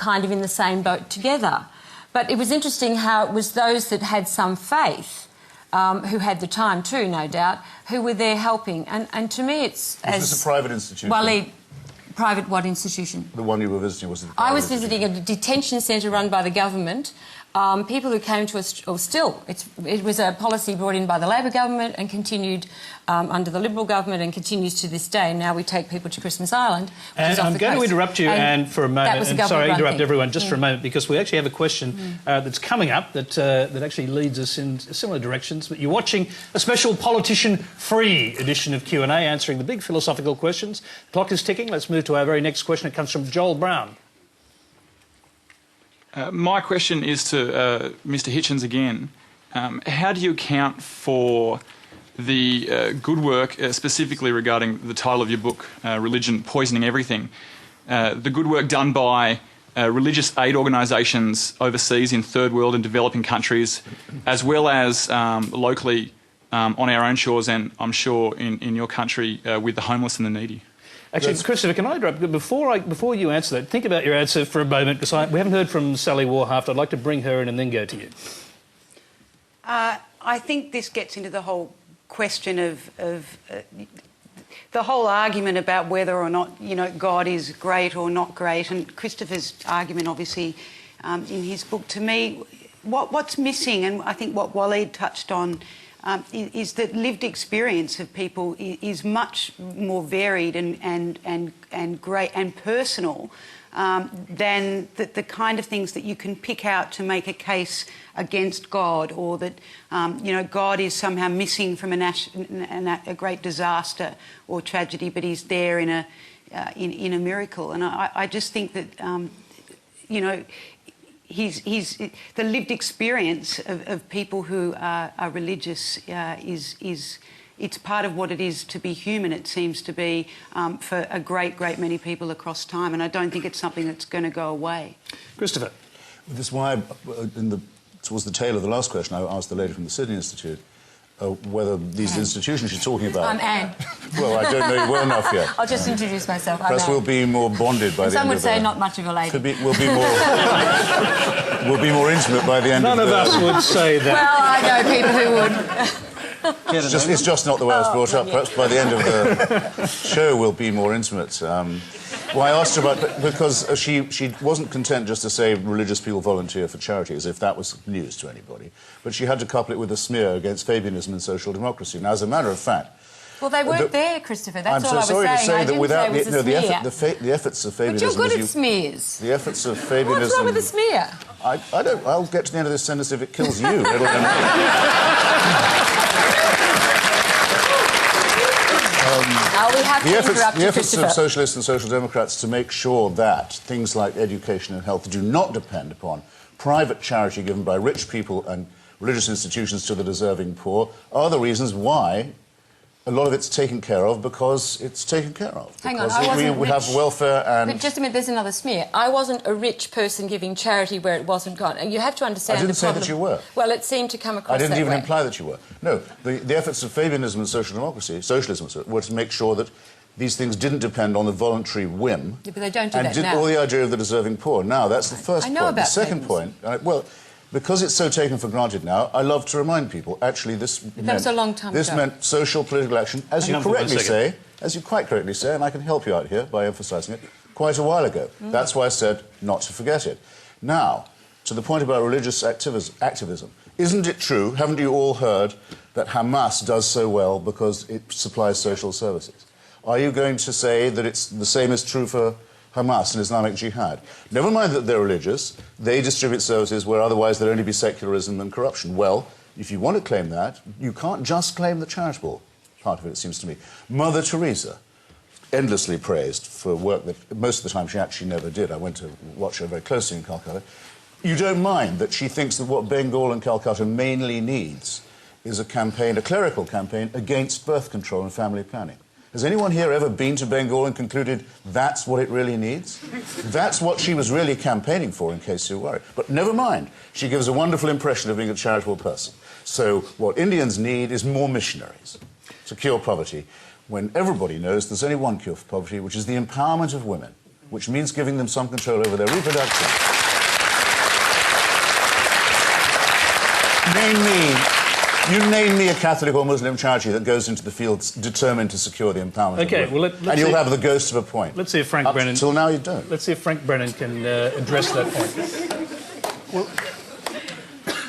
kind of in the same boat together. But it was interesting how it was those that had some faith, who had the time too, no doubt, who were there helping. And to me it's... Was this a private institution? Waleed, private what institution? The one you were visiting, was it? I was visiting a detention centre run by the government. People who came to us, or still, it was a policy brought in by the Labor government and continued under the Liberal government and continues to this day. And now we take people to Christmas Island, which and is off I'm the going coast. to interrupt you and for a moment. And sorry, interrupt everyone just for a moment, because we actually have a question that's coming up that actually leads us in similar directions. But you're watching a special politician-free edition of Q&A, answering the big philosophical questions. The clock is ticking. Let's move to our very next question. It comes from Joel Brown. My question is to Mr. Hitchens again. How do you account for the good work, specifically regarding the title of your book, Religion Poisoning Everything, the good work done by religious aid organisations overseas in third world and developing countries, as well as locally on our own shores and I'm sure in your country with the homeless and the needy? Actually, Christopher, can I interrupt? Before you answer that, think about your answer for a moment, because we haven't heard from Sally Warhaft. I'd like to bring her in and then go to you. I think this gets into the whole question of the whole argument about whether or not, you know, God is great or not great, and Christopher's argument, obviously, in his book. To me, what's missing, and I think what Waleed touched on, is that lived experience of people is much more varied and great and personal than the kind of things that you can pick out to make a case against God, or that you know, God is somehow missing from a great disaster or tragedy, but He's there in a miracle. And I just think that you know, he's the lived experience of people who are religious is it's part of what it is to be human. It seems to be for a great many people across time, and I don't think it's something that's going to go away. Christopher, this is why towards the tail of the last question, I asked the lady from the Sydney Institute whether these institutions you're talking about... I'm Anne. Well, I don't know you well enough yet. I'll just introduce myself. Perhaps we'll be more bonded by the end of the... Some would say not much of a lady. We'll be more intimate by the end of the... None of us would say that. Well, I know people who would. It's just not the way I was brought up. Perhaps by the end of the show we'll be more intimate. Well, I asked her about... Because she wasn't content just to say religious people volunteer for charity, as if that was news to anybody. But she had to couple it with a smear against Fabianism and social democracy. Now, as a matter of fact... Well, they weren't there, Christopher. That's all I was saying. I'm so sorry to say that without the efforts of Fabianism... But you're good at smears. The efforts of Fabianism... What's wrong with a smear? I don't... I'll get to the end of this sentence if it kills you. The efforts of socialists and social democrats to make sure that things like education and health do not depend upon private charity given by rich people and religious institutions to the deserving poor are the reasons why a lot of it's taken care of, because it's taken care of. Hang on, I wasn't we rich. have welfare and... But just a minute, there's another smear. I wasn't a rich person giving charity where it wasn't gone. And you have to understand... I didn't say that you were. Well, it seemed to come across that way. I didn't even imply that you were. No, the efforts of Fabianism and social democracy, socialism, were to make sure that these things didn't depend on a voluntary whim. Yeah, but they don't do and that did now. all the idea of the deserving poor. Now, that's the first point. About the second point... well, because it's so taken for granted now, I love to remind people, actually, this was a long time ago. This meant social political action, as you quite correctly say, and I can help you out here by emphasising it, quite a while ago. That's why I said not to forget it. Now, to the point about religious activism, isn't it true, haven't you all heard, that Hamas does so well because it supplies social services? Are you going to say that it's the same is true for Hamas and Islamic Jihad? Never mind that they're religious, they distribute services where otherwise there'd only be secularism and corruption. Well, if you want to claim that, you can't just claim the charitable part of it, it seems to me. Mother Teresa, endlessly praised for work that most of the time she actually never did. I went to watch her very closely in Calcutta. You don't mind that she thinks that what Bengal and Calcutta mainly needs is a clerical campaign against birth control and family planning. Has anyone here ever been to Bengal and concluded that's what it really needs? That's what she was really campaigning for, in case you're worried. But never mind, she gives a wonderful impression of being a charitable person. So what Indians need is more missionaries to cure poverty, when everybody knows there's only one cure for poverty, which is the empowerment of women. which means giving them some control over their reproduction. Name me a Catholic or Muslim charity that goes into the fields determined to secure the empowerment of women. Well, and you'll have the ghost of a point. Let's see if Frank Brennan... Until now you don't. Let's see if Frank Brennan can address that point. Well,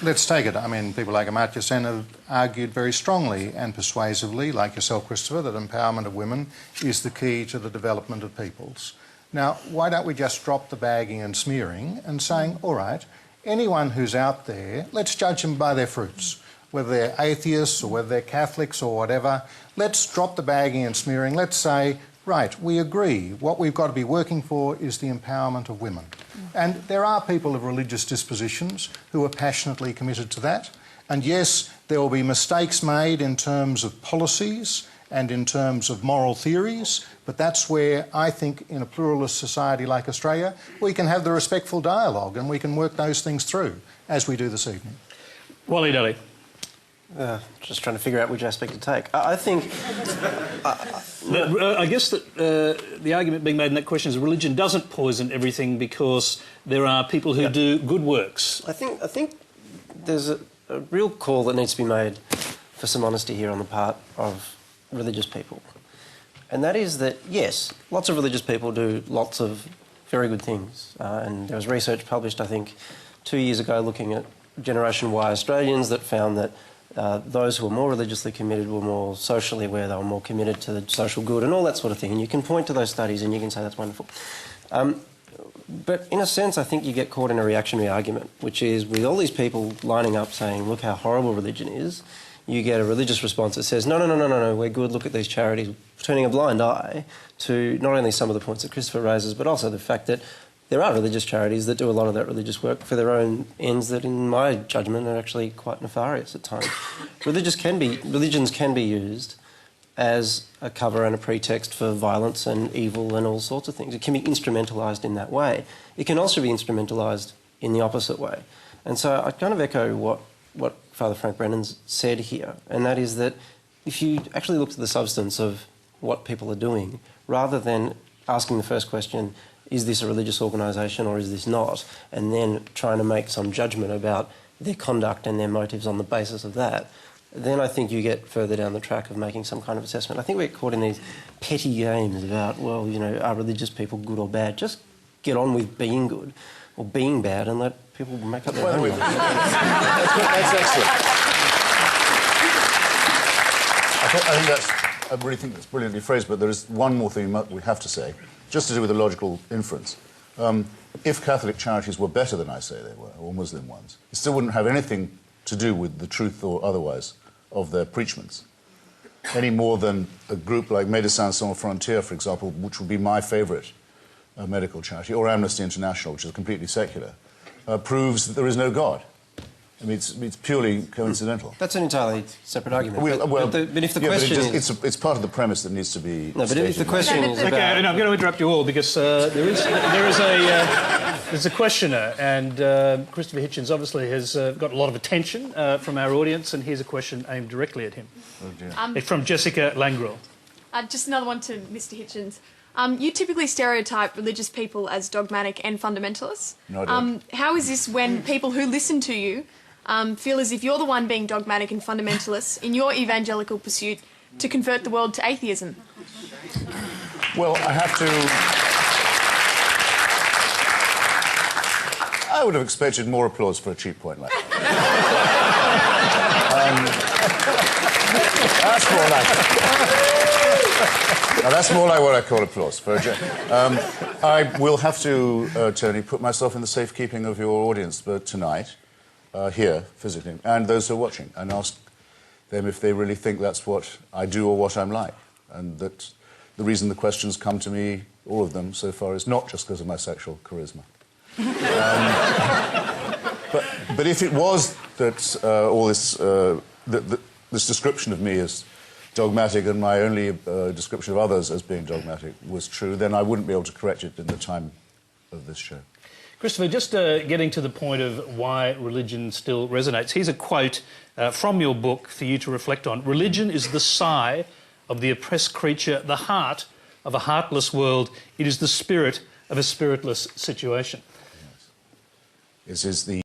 let's take it. I mean, people like Amartya Sen have argued very strongly and persuasively, like yourself, Christopher, that empowerment of women is the key to the development of peoples. Now, why don't we just drop the bagging and smearing and saying, all right, anyone who's out there, let's judge them by their fruits. Whether they're atheists or whether they're Catholics or whatever, let's drop the bagging and smearing. Let's say, right, we agree. What we've got to be working for is the empowerment of women. And there are people of religious dispositions who are passionately committed to that. And yes, there will be mistakes made in terms of policies and in terms of moral theories, but that's where I think in a pluralist society like Australia, we can have the respectful dialogue and we can work those things through, as we do this evening. Wally Daly. Just trying to figure out which aspect to take. I think... I guess that the argument being made in that question is religion doesn't poison everything because there are people who do good works. I think there's a real call that needs to be made for some honesty here on the part of religious people. And that is that, yes, lots of religious people do lots of very good things. And there was research published, I think, 2 years ago looking at Generation Y Australians that found that those who were more religiously committed were more socially aware, they were more committed to the social good and all that sort of thing. And you can point to those studies and you can say that's wonderful. But in a sense, I think you get caught in a reactionary argument, which is with all these people lining up saying, look how horrible religion is, you get a religious response that says, no, we're good, look at these charities, turning a blind eye to not only some of the points that Christopher raises, but also the fact that there are religious charities that do a lot of that religious work for their own ends that, in my judgment, are actually quite nefarious at times. Religions can be used as a cover and a pretext for violence and evil and all sorts of things. It can be instrumentalised in that way. It can also be instrumentalised in the opposite way. And so I kind of echo what Father Frank Brennan's said here, and that is that if you actually look to the substance of what people are doing, rather than asking the first question, is this a religious organisation or is this not, and then trying to make some judgment about their conduct and their motives on the basis of that, then I think you get further down the track of making some kind of assessment. I think we're caught in these petty games about, well, you know, are religious people good or bad? Just get on with being good or being bad and let people make up their own mind. That's excellent. I really think that's brilliantly phrased, but there is one more thing we have to say, just to do with the logical inference. If Catholic charities were better than I say they were, or Muslim ones, it still wouldn't have anything to do with the truth or otherwise of their preachments, any more than a group like Médecins Sans Frontières, for example, which would be my favourite medical charity, or Amnesty International, which is completely secular, proves that there is no God. I mean, it's purely coincidental. That's an entirely separate argument. But if the question is... It's part of the premise that needs to be No, but stated. if the question is about... Okay, and I'm going to interrupt you all because there's a questioner, and Christopher Hitchens obviously has got a lot of attention from our audience, and here's a question aimed directly at him. Oh dear. It's from Jessica Langrel. Just another one to Mr. Hitchens. You typically stereotype religious people as dogmatic and fundamentalists. No, I don't. How is this when people who listen to you feel as if you're the one being dogmatic and fundamentalist in your evangelical pursuit to convert the world to atheism? Well, I would have expected more applause for a cheap point like that. That's more like now, that's more like what I call applause. I will have to, Tony, put myself in the safekeeping of your audience tonight, here, physically, and those who are watching, and ask them if they really think that's what I do or what I'm like. And that the reason the questions come to me, all of them so far, is not just because of my sexual charisma. But if it was that all this, this description of me as dogmatic and my only description of others as being dogmatic was true, then I wouldn't be able to correct it in the time of this show. Christopher, just getting to the point of why religion still resonates, here's a quote from your book for you to reflect on. Religion is the sigh of the oppressed creature, the heart of a heartless world. It is the spirit of a spiritless situation. This is the